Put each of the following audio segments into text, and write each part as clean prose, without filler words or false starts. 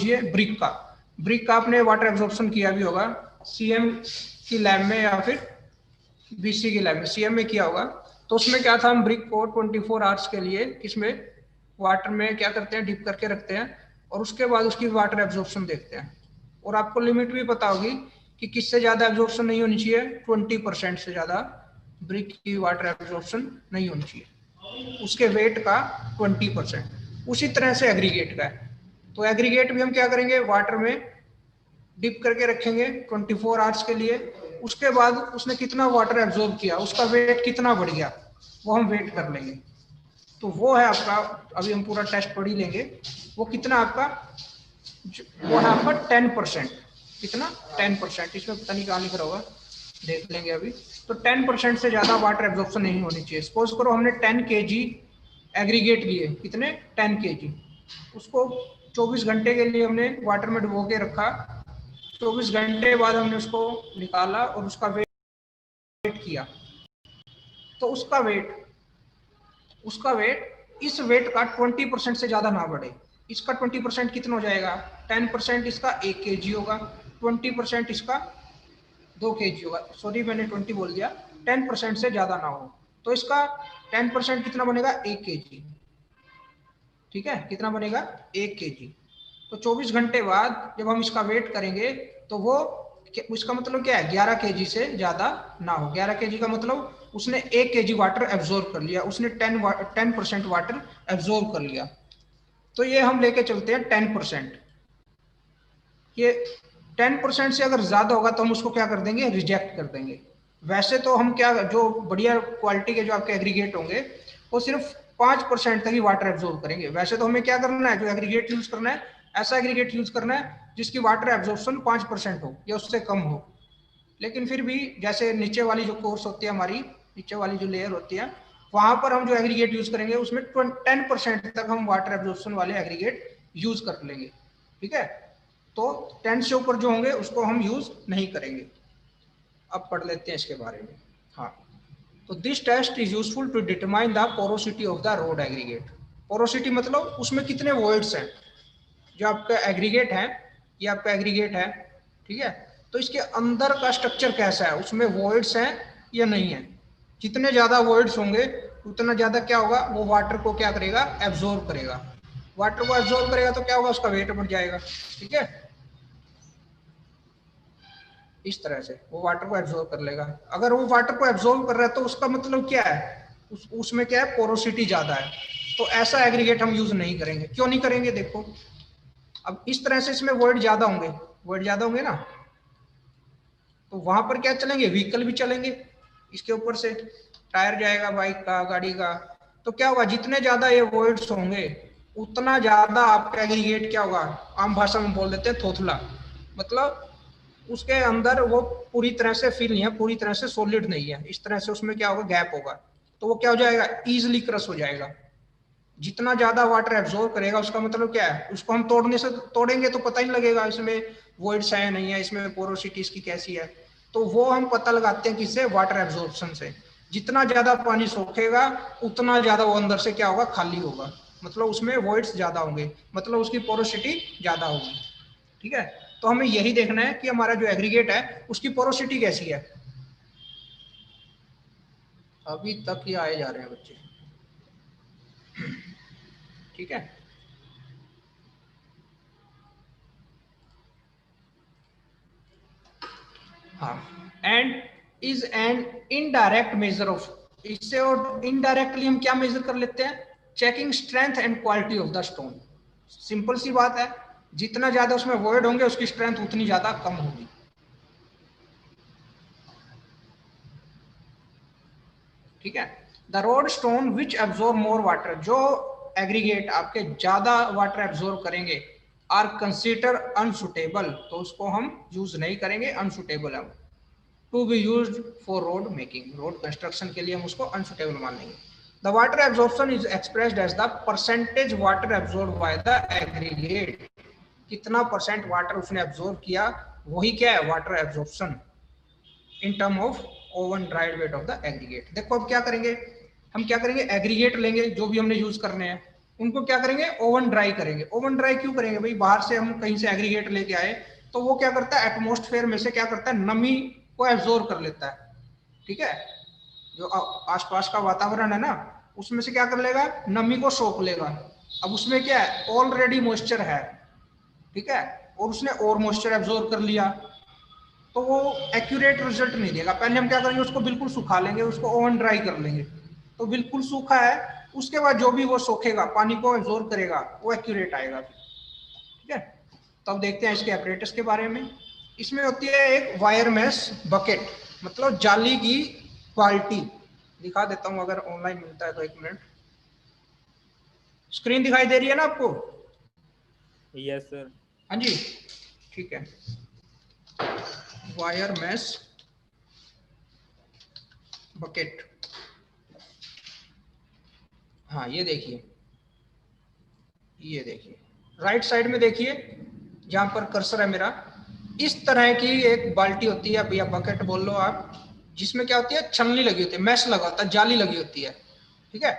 लीजिए ब्रिक का आपने वाटर एब्जॉर्प्शन किया भी होगा सीएम की लैब में या फिर बीसी की लैब में। सीएम में किया होगा तो उसमें क्या था, हम ब्रिक को 24 आवर्स के लिए इसमें वाटर में क्या करते हैं, डिप करके रखते हैं और उसके बाद उसकी वाटर एब्जॉर्प्शन देखते हैं। और आपको लिमिट भी पता होगी कि किससे ज्यादा एब्जॉर्प्शन नहीं होनी चाहिए, 20% से ज्यादा ब्रिक की वाटर एब्जॉर्प्शन नहीं होनी चाहिए, उसके वेट का 20%। उसी तरह से एग्रीगेट का है। तो एग्रीगेट भी हम क्या करेंगे, वाटर में डिप करके रखेंगे 24 आवर्स के लिए। उसके बाद उसने कितना वाटर एब्जॉर्ब किया, उसका वेट कितना बढ़ गया, वो हम वेट कर लेंगे। तो वो है आपका, अभी हम पूरा टेस्ट पढ़ ही लेंगे, वो कितना आपका, वो है आपका 10%। कितना, 10%। इसमें पता नहीं कहाँ लिख रहा होगा, देख लेंगे अभी। तो 10% से ज्यादा वाटर एब्जॉर्प्शन नहीं होनी चाहिए। सपोज करो हमने 10 kg एग्रीगेट लिए, कितने, 10 kg, उसको 24 घंटे के लिए हमने वाटर में डुबो के रखा। 24 घंटे बाद हमने उसको निकाला और उसका वेट किया, तो उसका वेट इस वेट का 20% से ज्यादा ना बढ़े। इसका 20% कितना हो जाएगा, 10% इसका 1 kg होगा, 20% इसका 2 kg होगा। सॉरी मैंने 20 बोल दिया, 10% से ज्यादा ना हो तो इसका 10% कितना बनेगा, 1 kg। ठीक है, कितना बनेगा, 1 kg। तो 24 घंटे बाद जब हम इसका वेट करेंगे तो वो, उसका मतलब क्या है, 11 kg से ज्यादा ना हो। 11 kg का मतलब उसने 1 kg वाटर एब्जॉर्ब कर लिया, उसने 10% वाटर एब्जॉर्ब कर लिया। तो ये हम लेके चलते हैं 10%। ये 10% से अगर ज्यादा होगा तो हम उसको क्या कर देंगे, रिजेक्ट कर देंगे। वैसे तो हम क्या, जो बढ़िया क्वालिटी के जो आपके एग्रीगेट होंगे वो सिर्फ 5% तक ही वाटर एब्जॉर्ब करेंगे। वैसे तो हमें क्या करना है, जो एग्रीगेट यूज करना है, ऐसा एग्रीगेट यूज करना है जिसकी वाटर एब्जॉर्प्शन 5% हो या उससे कम हो। लेकिन फिर भी जैसे नीचे वाली जो कोर्स होती है हमारी, नीचे वाली जो लेयर होती है, वहां पर हम जो एग्रीगेट यूज करेंगे उसमें 10% तक हम वाटर एब्जॉर्प्शन वाले एग्रीगेट यूज कर लेंगे। ठीक है, तो 10 से ऊपर जो होंगे उसको हम यूज नहीं करेंगे। अब पढ़ लेते हैं इसके बारे में। हाँ, तो this test is useful to determine the porosity of the road aggregate. Porosity मतलब उसमें कितने वॉइड्स हैं। जो आपका एग्रीगेट है, ये आपका एग्रीगेट है, ठीक है, तो इसके अंदर का स्ट्रक्चर कैसा है, उसमें वॉइड्स हैं या नहीं है। जितने ज्यादा वॉइड्स होंगे उतना ज्यादा क्या होगा, वो वाटर को क्या करेगा, एब्जॉर्ब करेगा। वाटर को एब्जॉर्ब करेगा तो क्या होगा, उसका वेट बढ़ जाएगा। ठीक है, इस तरह से वो वाटर को एब्जॉर्ब कर लेगा। अगर वो वाटर को एब्जॉर्ब कर रहा है तो उसका मतलब क्या है, उसमें क्या है, पोरोसिटी ज्यादा है। तो ऐसा एग्रीगेट हम यूज नहीं करेंगे। क्यों नहीं करेंगे, देखो, अब इस तरह से इसमें वॉइड ज्यादा होंगे, वॉइड ज्यादा होंगे ना, तो वहां पर क्या चलेंगे, व्हीकल भी चलेंगे, इसके ऊपर से टायर जाएगा बाइक का, गाड़ी का। तो क्या होगा, जितने ज्यादा ये वॉइड्स होंगे उतना ज्यादा आपका एग्रीगेट क्या होगा, आम भाषा में बोल देते हैं थोथला। मतलब उसके अंदर वो पूरी तरह से फिल नहीं है, पूरी तरह से सॉलिड नहीं है। इस तरह से उसमें क्या होगा, गैप होगा, तो वो क्या हो जाएगा, इजिली क्रश हो जाएगा। जितना ज्यादा वाटर एब्जॉर्ब करेगा उसका मतलब क्या है, उसको हम तोड़ेंगे तो पता ही लगेगा इसमें वॉइड्स है नहीं है, इसमें पोरोसिटी इसकी कैसी है। तो वो हम पता लगाते हैं किससे, वाटर एब्जॉर्प्शन से। जितना ज्यादा पानी सोखेगा उतना ज्यादा वो अंदर से क्या होगा, खाली होगा, मतलब उसमें वॉइड्स ज्यादा होंगे, मतलब उसकी पोरोसिटी ज्यादा होगी। ठीक है, तो हमें यही देखना है कि हमारा जो एग्रीगेट है उसकी पोरोसिटी कैसी है। अभी तक ये आए जा रहे हैं बच्चे। ठीक है, हाँ, and is an indirect measure of, इससे और इनडायरेक्टली हम क्या मेजर कर लेते हैं, checking strength and quality of the stone. Simple सी बात है, जितना ज्यादा उसमें वॉइड होंगे उसकी स्ट्रेंथ उतनी ज्यादा कम होगी। ठीक है, the road stone which absorb more water, जो एग्रीगेट आपके ज्यादा वाटर एब्जॉर्ब करेंगे, आर कंसिडर अनसुटेबल, तो उसको हम यूज नहीं करेंगे, अनसुटेबल है। To be use for road making, road construction के लिए हम उसको अनसुटेबल मान लेंगे। The water absorption is expressed as the percentage water absorb by the aggregate. कितना परसेंट वाटर उसने एब्जॉर्ब किया, वही क्या है, water absorption in term of oven dried weight of the aggregate. देखो अब क्या करेंगे, हम क्या करेंगे, एग्रीगेट लेंगे जो भी हमने यूज करने हैं, उनको क्या करेंगे, ओवन ड्राई करेंगे। ओवन ड्राई क्यों करेंगे भाई, बाहर से हम कहीं से एग्रीगेट लेके आए तो वो क्या करता है, एटमॉस्फेयर में से क्या करता है, नमी को एब्जॉर्ब कर लेता है, ठीक है। जो आसपास का वातावरण है ना, उसमें से क्या कर लेगा, नमी को सोख लेगा। अब उसमें क्या है, ऑलरेडी मॉइस्चर है, ठीक है, और उसने और मॉइस्चर एब्जॉर्ब कर लिया, तो वो एक्यूरेट रिजल्ट नहीं देगा। पहले हम क्या करेंगे, उसको बिल्कुल सुखा लेंगे, उसको ओवन ड्राई कर लेंगे, तो बिल्कुल सूखा है, उसके बाद जो भी वो सोखेगा, पानी को एब्जॉर्ब करेगा, वो एक्यूरेट आएगा, ठीक है। तो अब देखते हैं इसके एपरेटस के बारे में। इसमें होती है एक वायर मेश बकेट, मतलब जाली की बाल्टी। दिखा देता हूं अगर ऑनलाइन मिलता है तो, एक मिनट। स्क्रीन दिखाई दे रही है ना आपको? Yes sir. हाँ जी, ठीक है। वायर मेश बकेट, हाँ ये देखिए, ये देखिए राइट साइड में देखिए, जहां पर कर्सर है मेरा, इस तरह की एक बाल्टी होती है या बकेट बोल लो आप, जिसमें क्या होती है, छलनी लगी होती है, मैश लगा होता है, जाली लगी होती है, ठीक है।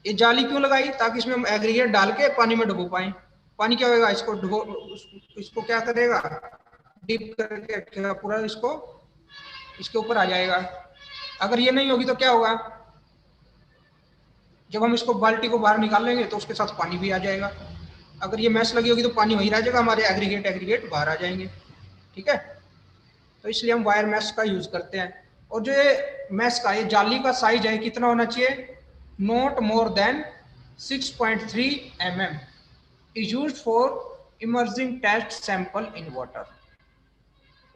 ये जाली क्यों लगाई, ताकि इसमें हम एग्रीगेट डाल के पानी में डुबो पाए। पानी क्या होगा, इसको डुबो, इसको क्या करेगा, डिप करके रखेगा पूरा, इसको इसके ऊपर आ जाएगा। अगर ये नहीं होगी तो क्या होगा, जब हम इसको बाल्टी को बाहर निकाल लेंगे तो उसके साथ पानी भी आ जाएगा। अगर ये मैश लगी होगी तो पानी वहीं रह जाएगा, हमारे एग्रीगेट बाहर आ जाएंगे, ठीक है। तो इसलिए हम वायर मैश का यूज करते हैं। और जो ये मैश का, ये जाली का साइज है, कितना होना चाहिए, not more than 6.3 mm, is used for emerging test sample in water.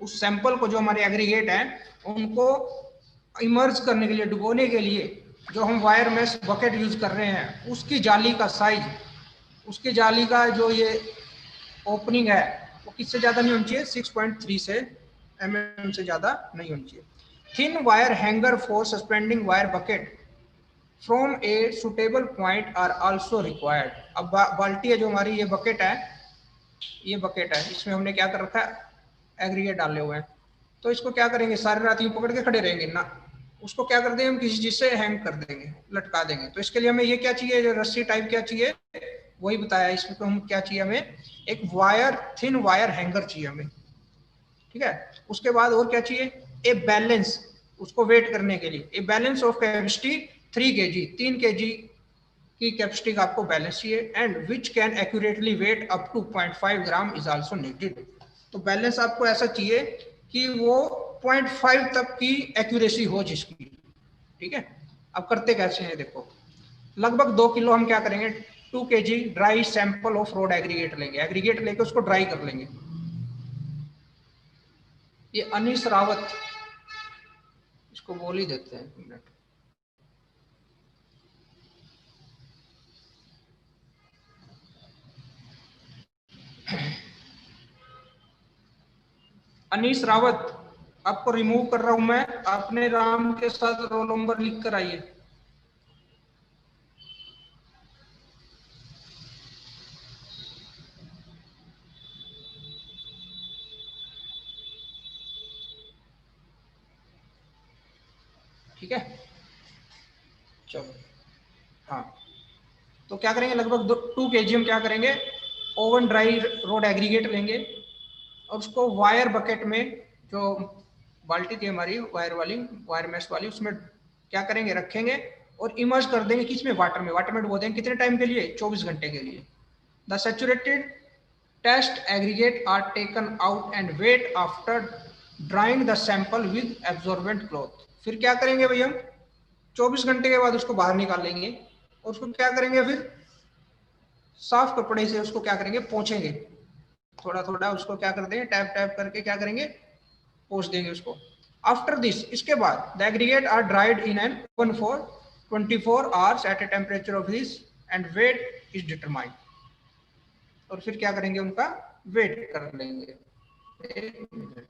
उस सैंपल को, जो हमारे एग्रीगेट हैं, उनको इमर्ज करने के लिए, डुबोने के लिए, जो हम वायर मैश बकेट यूज कर रहे हैं, उसकी जाली का साइज, उसकी जाली का जो ये ओपनिंग है, वो किससे ज्यादा नहीं होनी चाहिए, 6.3 से mm से ज्यादा नहीं होनी चाहिए। Thin wire hanger for suspending wire bucket from a suitable point are also required. अब बाल्टी है जो हमारी, ये बकेट है, ये बकेट है, इसमें हमने क्या कर रखा है, एग्रीगेट डाले हुए हैं। तो इसको क्या करेंगे, सारी रात यूं पकड़ के खड़े रहेंगे ना, उसको क्या कर देंगे हम, किसी चीज से हैंग कर देंगे, लटका देंगे। तो इसके लिए हमें ये क्या चाहिए, जो रस्सी टाइप क्या चाहिए, वही बताया इसमें। तो हम क्या चाहिए, हमें एक वायर, थिन वायर हैंगर चाहिए हमें, ठीक है। उसके बाद और क्या चाहिए, ए बैलेंस, उसको वेट करने के लिए, a balance of capacity 3 kg, 3 kg की कैपेसिटी का आपको बैलेंस चाहिए, and which can accurately weigh up to 0.5 gram is also needed. तो बैलेंस आपको ऐसा चाहिए कि वो 0.5 तक की एक्यूरेसी हो जिसकी, ठीक है। अब करते कैसे हैं, देखो, लगभग 2 किलो हम क्या करेंगे, 2 kg dry sample of road aggregate लेंगे, एग्रीगेट लेके उसको ड्राई कर लेंगे। ये अनीस रावत, इसको बोल ही देते हैं, मिनट। अनीस रावत, आपको रिमूव कर रहा हूं मैं, अपने नाम के साथ रोल नंबर लिख कर आइए। ठीक है, चलो, हाँ। तो क्या करेंगे, लगभग 2 kg हम क्या करेंगे, ओवन ड्राई रोड एग्रीगेट लेंगे, और उसको वायर बकेट में, जो बाल्टी थी हमारी वायर वाली, वायर मैश वाली, उसमें क्या करेंगे, रखेंगे, और इमर्ज कर देंगे किसमें, वाटर में डुबो देंगे। कितने टाइम के लिए, 24 घंटे के लिए। The saturated test aggregate are taken out and weight after drying the sample with absorbent cloth. फिर क्या करेंगे भाई, हम 24 घंटे के बाद उसको बाहर निकाल लेंगे, और उसको क्या करेंगे, फिर साफ कपड़े से उसको क्या करेंगे, पोंछेंगे, थोड़ा थोड़ा उसको क्या कर देंगे, टैप टैप करके क्या करेंगे, पोंछ देंगे उसको। आफ्टर दिस, इसके बाद the aggregate are dried in an oven for 24 hours at a temperature of this and weight is determined. और फिर क्या करेंगे, उनका वेट कर लेंगे। एक मिनट,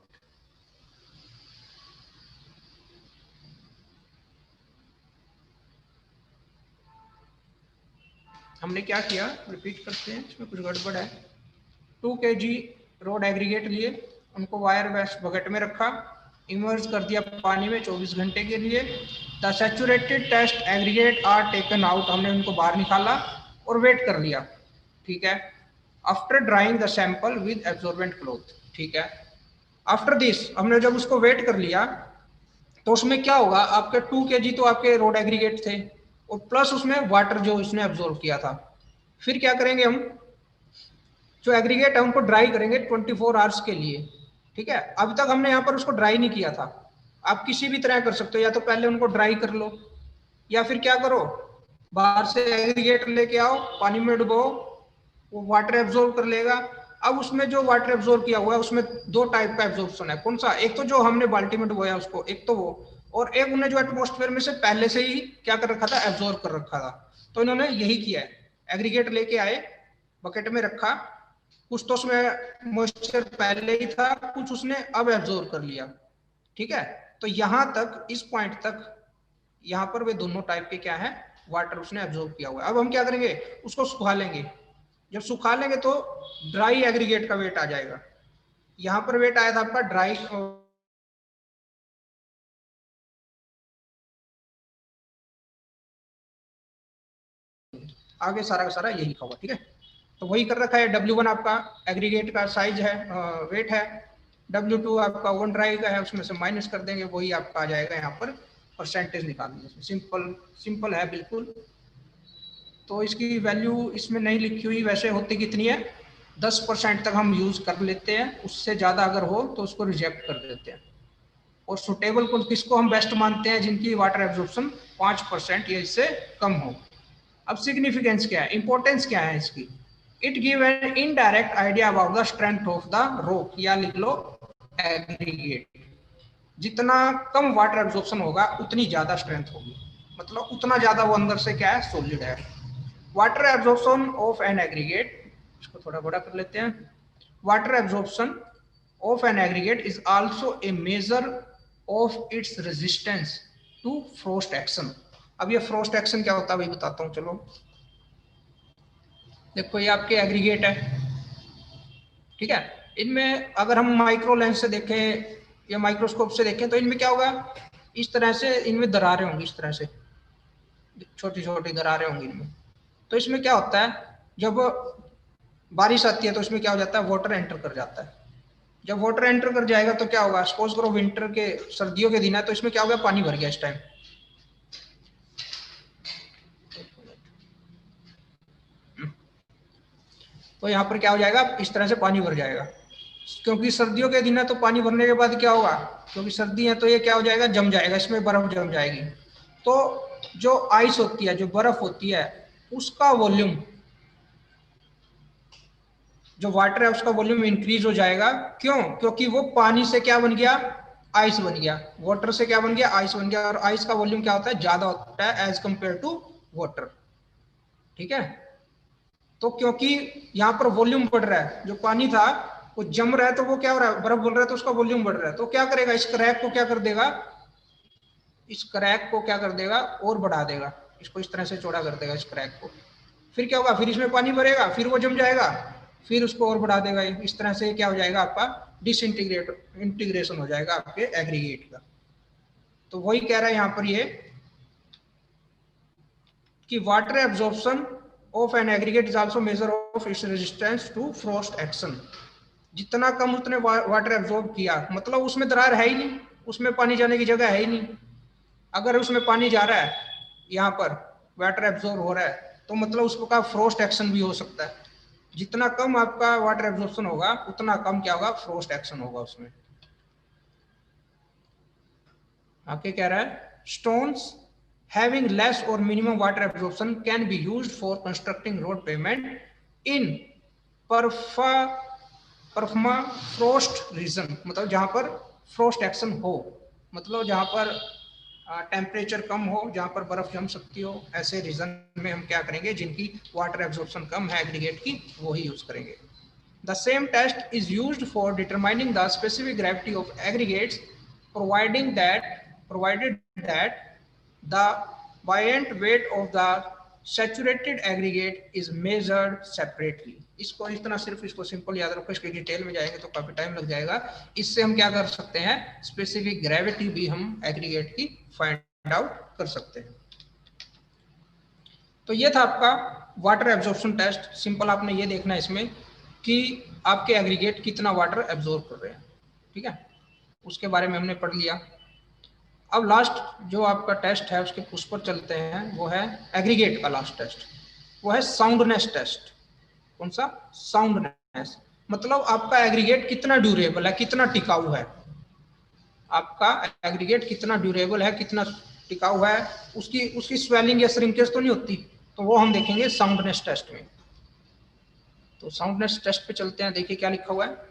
हमने क्या किया, रिपीट करते हैं, इसमें कुछ गड़बड़ है। 2 kg रोड एग्रीगेट लिए, उनको वायर मैश बकेट में रखा, इमर्ज कर दिया पानी में 24 घंटे के लिए। The saturated test aggregate are taken out, हमने उनको बाहर निकाला, और वेट कर लिया, ठीक है, after drying the sample with absorbent cloth, ठीक है। आफ्टर दिस हमने जब उसको वेट कर लिया तो उसमें क्या होगा, आपके 2 kg तो आपके रोड एग्रीगेट थे और प्लस उसमें वाटर जो इसने एब्जॉर्ब किया था। फिर क्या करेंगे हम, जो एग्रीगेट है उनको ड्राई करेंगे 24 आवर्स के लिए, ठीक है। अभी तक हमने यहाँ पर उसको ड्राई नहीं किया था, आप किसी भी तरह कर सकते हो, या तो पहले उनको ड्राई कर लो या फिर क्या करो, बाहर से एग्रीगेट लेके आओ, पानी में डुबो, वो वाटर एब्जॉर्ब कर लेगा। अब उसमें जो वाटर एब्जॉर्ब किया हुआ है उसमें 2 टाइप का एब्जॉर्प्शन है, कौन सा, एक तो जो हमने बाल्टी में डुबोया उसको, एक तो वो, और एक उन्हें जो एटमॉस्फेयर में से पहले से ही क्या कर रखा था, एब्जॉर्ब कर रखा था। तो इन्होंने यही किया है, एग्रीगेट लेके आए, बकेट में रखा, कुछ तो उसमें मॉइस्चर पहले ही था, कुछ उसने अब एब्जॉर्ब कर लिया, ठीक है। तो यहां तक, इस पॉइंट तक यहाँ पर वे दोनों टाइप के क्या है, वाटर उसने एब्जॉर्ब किया हुआ है। अब हम क्या करेंगे, उसको सुखा लेंगे, जब सुखा लेंगे तो ड्राई एग्रीगेट का वेट आ जाएगा। यहां पर वेट आया था आपका ड्राई, आगे सारा का सारा यही लिखा हुआ, ठीक है। तो वही कर रखा है, W1 आपका एग्रीगेट का साइज है, वेट है, W2 आपका ओवन ड्राई का है, उसमें से माइनस कर देंगे, वही आपका आ जाएगा यहाँ पर परसेंटेज निकालने। सिंपल सिंपल है बिल्कुल। तो इसकी वैल्यू इसमें नहीं लिखी हुई, वैसे होती कितनी है, 10% तक हम यूज कर लेते हैं, उससे ज्यादा अगर हो तो उसको रिजेक्ट कर देते हैं। और सुटेबल को किसको हम बेस्ट मानते हैं, जिनकी वाटर एब्जॉर्प्शन 5% या इससे कम हो। अब सिग्निफिकेंस क्या है, इंपॉर्टेंस क्या है इसकी, it give an indirect idea about the strength of the rock, या लिख लो एग्रीगेट। जितना कम वाटर एब्जॉर्प्शन होगा उतनी ज्यादा स्ट्रेंथ होगी, मतलब उतना ज्यादा वो अंदर से क्या है, सॉलिड है। Water absorption of an aggregate, इसको थोड़ा बड़ा कर लेते हैं, water absorption of an aggregate is also a measure of its resistance to frost action. अब ये फ्रोस्ट एक्शन क्या होता है वही बताता हूँ, चलो देखो ये आपके एग्रीगेट है, ठीक है। इनमें अगर हम माइक्रो लेंस से देखें या माइक्रोस्कोप से देखें तो इनमें क्या होगा, इस तरह से इनमें दरारें होंगी, इस तरह से छोटी छोटी दरारें होंगी इनमें। तो इसमें क्या होता है, जब बारिश आती है तो इसमें क्या हो जाता है, वाटर एंटर कर जाता है। जब वाटर एंटर कर जाएगा तो क्या होगा, सपोज करो विंटर के, सर्दियों के दिन है, तो इसमें क्या हो गया, पानी भर गया इस टाइम। तो यहाँ पर क्या हो जाएगा, इस तरह से पानी भर जाएगा, क्योंकि सर्दियों के दिन है तो पानी भरने के बाद क्या होगा, क्योंकि सर्दी है तो ये क्या हो जाएगा, जम जाएगा, इसमें बर्फ जम जाएगी। तो जो आइस होती है, जो बर्फ होती है, उसका वॉल्यूम, जो वाटर है उसका वॉल्यूम इंक्रीज हो जाएगा। क्यों, क्योंकि वो पानी से क्या बन गया, आइस बन गया, वाटर से क्या बन गया, आइस बन गया, और आइस का वॉल्यूम क्या होता है, ज्यादा होता है एज कंपेयर टू वाटर, ठीक है। तो क्योंकि यहाँ पर वॉल्यूम बढ़ रहा है, जो पानी था वो जम रहा है, तो वो क्या हो रहा है, बर्फ बन रहा है, तो उसका वॉल्यूम बढ़ रहा है, तो क्या करेगा, इस क्रैक को क्या कर देगा, इस क्रैक को क्या कर देगा, और बढ़ा देगा, इसको इस तरह से चौड़ा कर देगा इस क्रैक को। फिर क्या होगा, फिर इसमें पानी भरेगा, फिर वो जम जाएगा, फिर उसको और बढ़ा देगा, इस तरह से क्या हो जाएगा, आपका इंटीग्रेशन हो जाएगा आपके एग्रीगेट का। तो वही कह रहा है यहाँ पर ये कि water absorption of an aggregate is also measure of its resistance to frost action. जितना कम उतने वाटर एब्जॉर्ब किया, मतलब उसमें दरार है ही नहीं, उसमें पानी जाने की जगह है ही नहीं। अगर उसमें पानी जा रहा है, यहाँ पर वाटर एब्जॉर्ब हो रहा है, तो मतलब उसका फ्रोस्ट एक्शन भी हो सकता है। जितना कम आपका वाटर एब्जॉर्प्शन होगा उतना कम क्या होगा, फ्रोस्ट एक्शन होगा उसमें। आगे कह रहा है, stones having less or minimum water absorption can be used for constructing road pavement in permafrost region, मतलब जहां पर फ्रोस्ट एक्शन हो, मतलब जहां पर टेम्परेचर कम हो, जहां पर बर्फ जम सकती हो, ऐसे रीजन में हम क्या करेंगे, जिनकी वाटर एब्जॉर्प्शन कम है एग्रीगेट की, वो ही यूज करेंगे। The same test is used for determining the specific gravity of aggregates, provided that the buoyant weight of the saturated aggregate is measured separately. इसको इतना सिर्फ इसको सिंपल याद रखो, इसके डिटेल में जाएंगे तो काफी टाइम लग जाएगा। इससे हम क्या कर सकते हैं, स्पेसिफिक ग्रेविटी भी हम एग्रीगेट की फाइंड आउट कर सकते हैं। तो ये था आपका वाटर एब्जॉर्प्शन टेस्ट। सिंपल आपने ये देखना है इसमें कि आपके एग्रीगेट कितना वाटर एब्जॉर्ब कर रहे हैं, ठीक है, उसके बारे में हमने पढ़ लिया। अब लास्ट जो आपका टेस्ट है उसके उस पर चलते हैं, वो है एग्रीगेट का लास्ट टेस्ट, वो है साउंडनेस टेस्ट। कौन सा? साउंडनेस, मतलब आपका एग्रीगेट कितना ड्यूरेबल है, कितना टिकाऊ है, आपका एग्रीगेट कितना ड्यूरेबल है, कितना टिकाऊ है, उसकी उसकी स्वेलिंग या श्रिंकेज तो नहीं होती, तो वो हम देखेंगे साउंडनेस टेस्ट में। तो साउंडनेस टेस्ट पे चलते हैं, देखिए क्या लिखा हुआ है।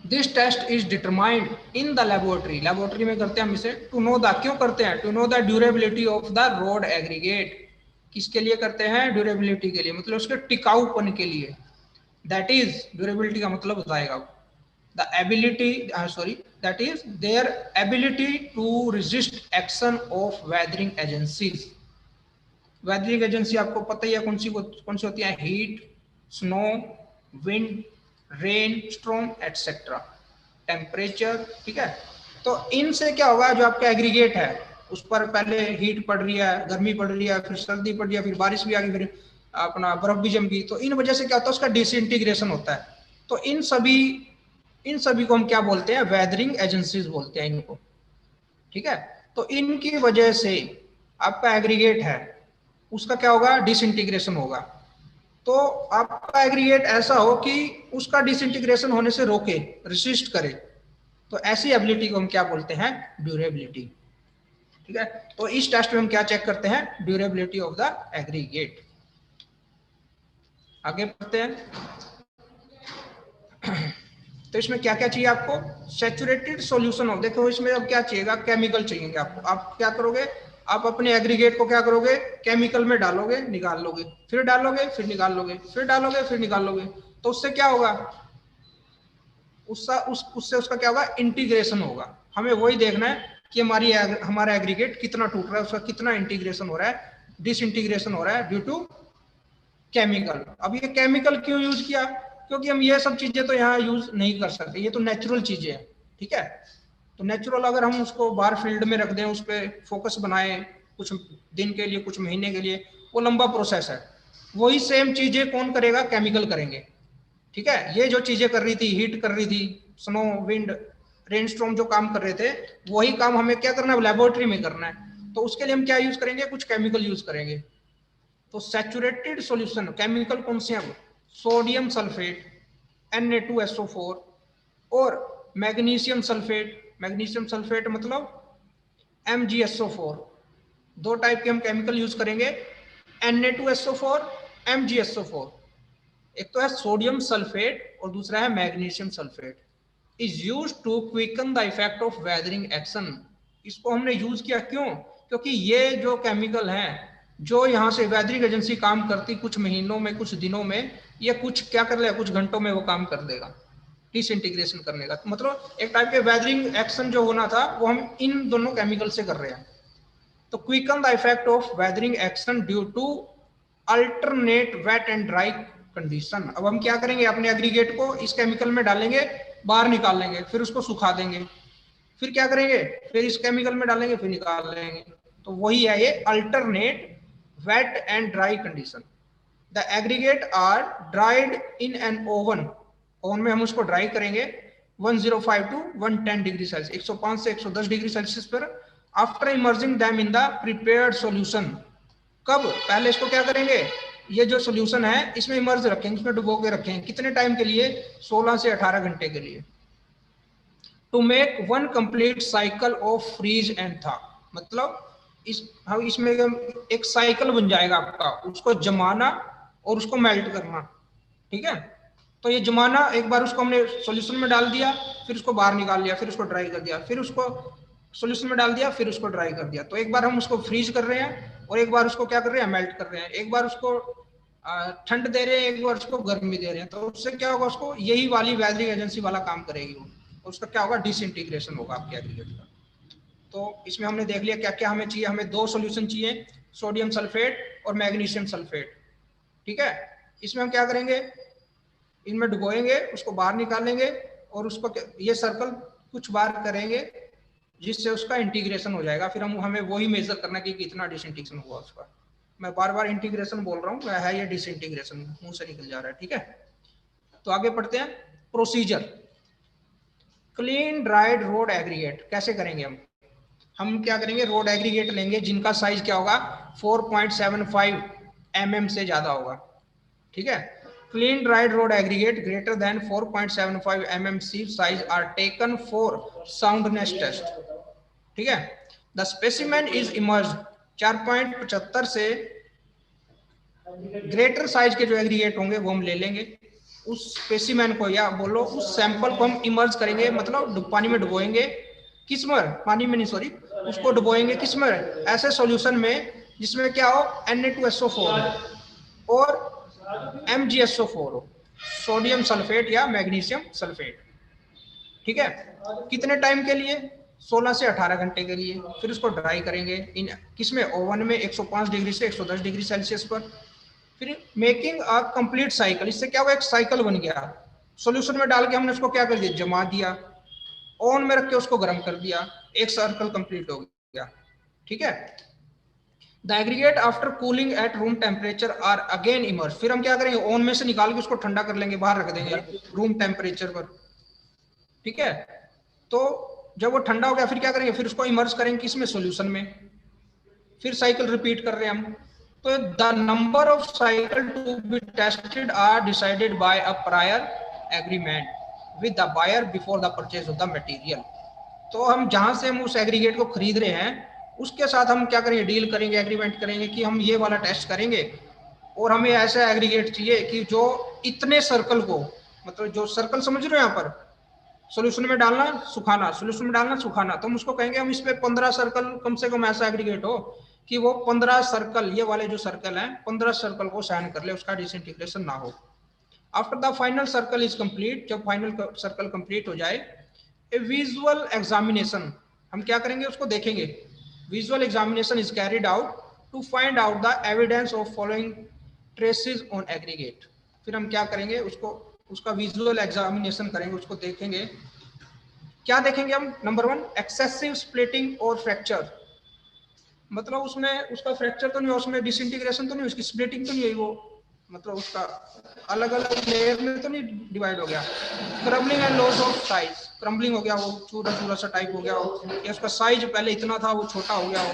This test is determined in the laboratory, laboratory में करते हैं हम इसे, टू नो द, क्यों करते हैं, to know the durability of the road aggregate. किसके लिए करते हैं? ड्यूरेबिलिटी के लिए, मतलब उसके टिकाऊपन के लिए। दैट इज, ड्यूरेबिलिटी का मतलब बताएगा the ability sorry that is their ability to resist action of weathering agencies। Weathering agency आपको पता ही है कौन सी होती है? Heat, snow, wind, rain, storm etcetera, temperature, ठीक है। तो इनसे क्या होगा, जो आपका एग्रीगेट है उस पर पहले हीट पड़ रही है, गर्मी पड़ रही है, फिर सर्दी पड़ रही है, फिर बारिश भी आ गई, फिर अपना बर्फ भी जम गई, तो इन वजह से क्या होता है, उसका डिसइंटीग्रेशन होता है। तो इन सभी को हम क्या बोलते हैं? वेदरिंग एजेंसीज बोलते हैं इनको, ठीक है। तो इनकी वजह से आपका एग्रीगेट है उसका क्या होगा? डिसइंटीग्रेशन होगा। तो आपका एग्रीगेट ऐसा हो कि उसका डिसइंटीग्रेशन होने से रोके, रेसिस्ट करे, तो ऐसी एबिलिटी को हम क्या बोलते हैं? ड्यूरेबिलिटी, ठीक है। तो इस टेस्ट में हम क्या चेक करते हैं? Durability of the aggregate. आगे बढ़ते हैं। तो इसमें क्या क्या चाहिए आपको? सैचुरेटेड सॉल्यूशन ऑफ, देखो इसमें अब क्या चाहिएगा? केमिकल चाहिए आपको। आप क्या करोगे? आप अपने एग्रीगेट को क्या करोगे? केमिकल में डालोगे, निकाल लोगे, फिर डालोगे, फिर निकाल लोगे, फिर डालोगे, फिर निकाल लोगे। तो उससे क्या होगा? उससे उसका क्या होगा? इंटीग्रेशन होगा। हमें वही देखना है कि हमारा एग्रीगेट कितना टूट रहा है, उसका कितना इंटीग्रेशन हो रहा है, डिसइंटीग्रेशन हो रहा है ड्यू टू केमिकल। अब ये केमिकल क्यों यूज किया? क्योंकि हम ये सब चीजें तो यहाँ यूज नहीं कर सकते, ये तो नेचुरल चीजें हैं, ठीक है। तो नेचुरल अगर हम उसको बाहर फील्ड में रख दें, उस पर फोकस बनाए कुछ दिन के लिए, कुछ महीने के लिए, वो लंबा प्रोसेस है। वही सेम चीजें कौन करेगा? केमिकल करेंगे, ठीक है। ये जो चीजें कर रही थी, हीट कर रही थी, स्नो, विंड, रेनस्टॉर्म जो काम कर रहे थे, वही काम हमें क्या करना है? लेबोरेटरी में करना है। तो उसके लिए हम क्या यूज करेंगे? कुछ केमिकल यूज करेंगे। तो सैचुरेटेड सॉल्यूशन केमिकल कौन से हैं? सोडियम सल्फेट, Na2SO4, और मैग्नीशियम सल्फेट। मैग्नीशियम सल्फेट मतलब MgSO4। दो टाइप के हम केमिकल यूज करेंगे, Na2SO4, MgSO4। एक तो है सोडियम सल्फेट और दूसरा है magnesium sulphate. Is use to quicken the effect of weathering action. इसको हमने यूज किया क्यों? क्योंकि ये जो केमिकल हैं, जो यहाँ से वेदरिंग एजेंसी काम करती कुछ महीनों में, कुछ दिनों में, ये कुछ क्या कर लेगा? कुछ घंटों में वो काम कर देगा, डिसइंटीग्रेशन करने का। तो मतलब एक टाइप के वेदरिंग एक्शन जो होना था वो हम इन दोनों केमिकल से कर रहे हैं। तो quicken the effect of weathering action due to alternate wet and dry condition. अब हम क्या करेंगे? अपने एग्रीगेट को इस केमिकल में डालेंगे, बाहर निकाल लेंगे, फिर उसको सुखा देंगे, फिर क्या करेंगे? फिर इस केमिकल में डालेंगे, फिर निकाल लेंगे। तो वही है ये alternate wet and dry condition. The aggregate are dried in an oven, oven में हम उसको ड्राई करेंगे 105 टू 110 डिग्री सेल्सियस, 105 से 110 डिग्री सेल्सियस पर। After emerging them in the prepared solution. कब? पहले इसको क्या करेंगे? ये जो सॉल्यूशन है इसमें इमर्ज रखेंगे, इसमें डुबो के रखेंगे। कितने टाइम के लिए? 16 से 18 घंटे के लिए। To make one complete cycle of freeze and thaw, मतलब इसमें एक साइकिल बन जाएगा आपका, उसको जमाना और उसको मेल्ट करना, ठीक है। तो ये जमाना, एक बार उसको हमने सॉल्यूशन में डाल दिया, फिर उसको बाहर निकाल लिया, फिर उसको ड्राई कर दिया, फिर उसको सॉल्यूशन में डाल दिया, फिर उसको ड्राई कर दिया। तो एक बार हम उसको फ्रीज कर रहे हैं और एक बार उसको क्या कर रहे हैं? मेल्ट कर रहे हैं। एक बार उसको ठंड दे रहे हैं, एक बार उसको गर्मी दे रहे हैं। तो उससे क्या होगा? उसको यही वाली वेदरिंग एजेंसी वाला काम करेगी वो, और उसका क्या होगा? डिसइंटीग्रेशन होगा आपके एग्रीगेट का। तो इसमें हमने देख लिया क्या क्या हमें चाहिए। हमें दो सॉल्यूशन चाहिए, सोडियम सल्फेट और मैग्नीशियम सल्फेट, ठीक है। इसमें हम क्या करेंगे? इनमें डुबोएंगे, उसको बाहर निकालेंगे और उसको ये सर्कल कुछ बार करेंगे, जिससे उसका इंटीग्रेशन हो जाएगा। फिर हम हमें वही मेजर करना कि कितना डिसइंटीग्रेशन हुआ उसका। मैं बार बार इंटीग्रेशन बोल रहा हूँ, है ये डिसइंटीग्रेशन, मुंह से निकल जा रहा है, ठीक है। तो आगे पढ़ते हैं procedure. Clean dried road aggregate कैसे करेंगे हम क्या करेंगे, रोड एग्रीगेट लेंगे जिनका साइज क्या होगा 4.75 mm से ज्यादा होगा, ठीक है। Clean dried road aggregate greater than 4.75 mm sieve size are taken for soundness test, ठीक है। द स्पेसिमेन इज इमर्ज 4.75 से ग्रेटर साइज के जो एग्रीगेट होंगे वो हम ले लेंगे। उस स्पेसिमेन को या बोलो उस सैंपल को हम इमर्ज करेंगे, मतलब पानी में डुबोएंगे, किसमें, पानी में नहीं सॉरी, उसको डुबोएंगे किसमें, ऐसे सॉल्यूशन में जिसमें क्या हो Na2SO4 और MgSO4 हो, सोडियम सल्फेट या मैग्नीशियम सल्फेट, ठीक है। कितने टाइम के लिए, 16 से 18 घंटे के लिए। फिर उसको ड्राई करेंगे इन किसमें, ओवन में 105 डिग्री से 110 डिग्री सेल्सियस पर। फिर मेकिंग अ कंप्लीट साइकिल, इससे क्या हुआ, एक साइकिल बन गया। सॉल्यूशन में डाल के हमने उसको क्या कर दिया, जमा दिया, ओवन में रख के उसको गर्म कर दिया, एक सर्कल कंप्लीट हो गया, ठीक है। The aggregate after cooling at room temperature are again immerse, फिर हम क्या करेंगे, ओवन में से निकाल के उसको ठंडा कर लेंगे, बाहर रख देंगे रूम टेम्परेचर पर, ठीक है। तो जब वो ठंडा हो गया फिर क्या करेंगे, फिर उसको इमर्ज करेंगे किसमें, सॉल्यूशन में। फिर साइकिल रिपीट कर रहे हैं हम। तो the number of cycle to be tested are decided by a prior agreement with the buyer before the purchase of the material. तो हम जहां से हम उस एग्रीगेट को खरीद रहे हैं उसके साथ हम क्या करेंगे, डील करेंगे, एग्रीमेंट करेंगे कि हम ये वाला टेस्ट करेंगे और हमें ऐसा एग्रीगेट चाहिए कि जो इतने सर्कल को, मतलब जो सर्कल समझ रहे हो यहाँ पर, सॉल्यूशन में डालना सुखाना, सॉल्यूशन में डालना सुखाना, तो हम उसको कहेंगे हम इस पे 15 सर्कल कम से कम ऐसा एग्रीगेट हो कि वो 15 सर्कल, ये वाले जो सर्कल हैं 15 सर्कल को सहन कर ले, उसका डिसइंटीग्रेशन ना हो। After the final circle is complete, जब फाइनल सर्कल कंप्लीट हो जाए, ए विजुअल एग्जामिनेशन, हम क्या करेंगे, उसको देखेंगे। Visual examination is carried out to find out the evidence of following traces on aggregate. फिर हम क्या करेंगे, उसको उसका विजुअल एग्जामिनेशन करेंगे, उसको देखेंगे। क्या देखेंगे हम, नंबर 1 एक्सेसिव स्प्लिटिंग और फ्रैक्चर, मतलब उसमें उसका फ्रैक्चर तो नहीं, उसमें डिसइंटीग्रेशन तो नहीं, उसकी स्प्लिटिंग तो नहीं हुई, वो मतलब उसका अलग अलग लेयर में तो नहीं डिवाइड हो गया। Crumbling and loss of size, crumbling हो गया, वो चूरा चूरा सा टाइप हो गया हो, या उसका साइज पहले इतना था वो छोटा हो गया हो।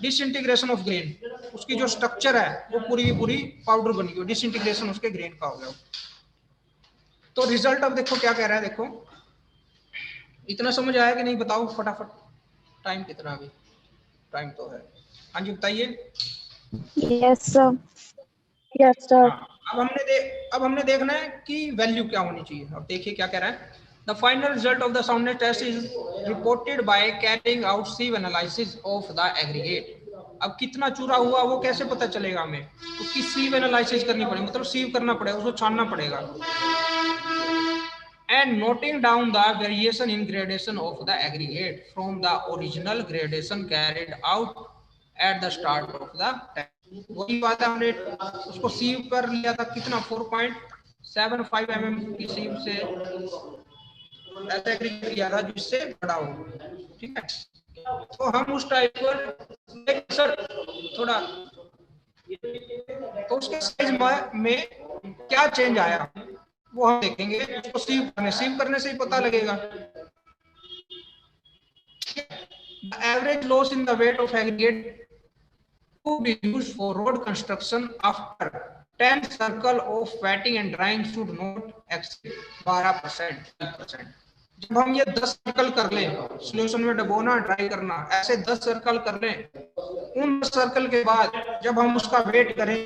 डिसइंटीग्रेशन ऑफ ग्रेन, उसकी जो स्ट्रक्चर है वो पूरी की पूरी पाउडर बन गई हो, डिसइंटीग्रेशन उसके ग्रेन का हो गया हो। तो रिजल्ट अब देखो क्या कह रहा है, देखो इतना समझ आया कि नहीं, बताओ फटाफट, टाइम कितना अभी, टाइम तो है, हाँ जी बताइए। Yes sir, yes sir. हाँ, अब हमने देखना है कि वैल्यू क्या होनी चाहिए। अब देखिए क्या कह रहा है, the final result of the soundness test is reported by carrying out sieve analysis of the aggregate. अब कितना चूरा हुआ वो कैसे पता चलेगा, हमें उसकी सीव एनालिसिस करनी पड़ेगी, मतलब सीव करना पड़ेगा, उसको छानना पड़ेगा। And noting down the variation in gradation of the aggregate from the original gradation carried out at the start of the test. वही बात है, हमने उसको सीव कर लिया था कितना, 4.75 mm की सीव से ऐसा एग्रीगेट किया था जिससे बड़ा हो, ठीक है। तो हम उस टाइप पर सर थोड़ा, तो उसके साइज में क्या चेंज आया वो हम देखेंगे, उसको सीव करने से ही पता लगेगा। Average loss in the weight of aggregate to be used for road construction after 10 circle of wetting and drying should not exceed 12%। जब हम ये 10 सर्कल कर लें, सॉल्यूशन में डुबोना, ड्राई करना, ऐसे 10 सर्कल कर लें, उन सर्कल के बाद जब हम उसका वेट करें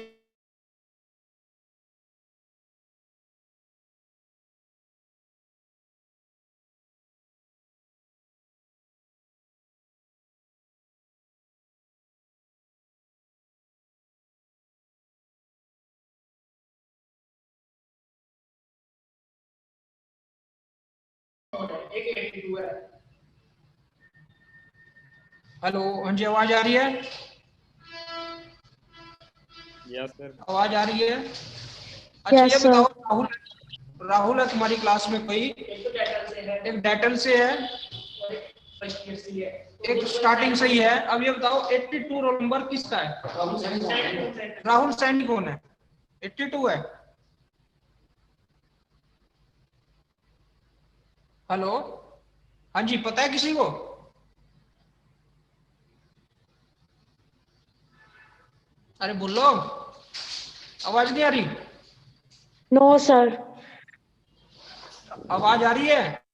हेलो, हाँ जी आवाज आ रही है? Yes sir. आवाज आ रही है? अच्छा Yes, ये sir. बताओ, राहुल है तुम्हारी क्लास में कोई, एक डेटल से है, एक स्टार्टिंग सही है। अब ये बताओ 82 रोल नंबर किसका है? राहुल सैनी कौन है? 82 है। हेलो, हाँ जी, पता है किसी को? अरे बोलो, आवाज नहीं आ रही? No, sir. आवाज आ रही है?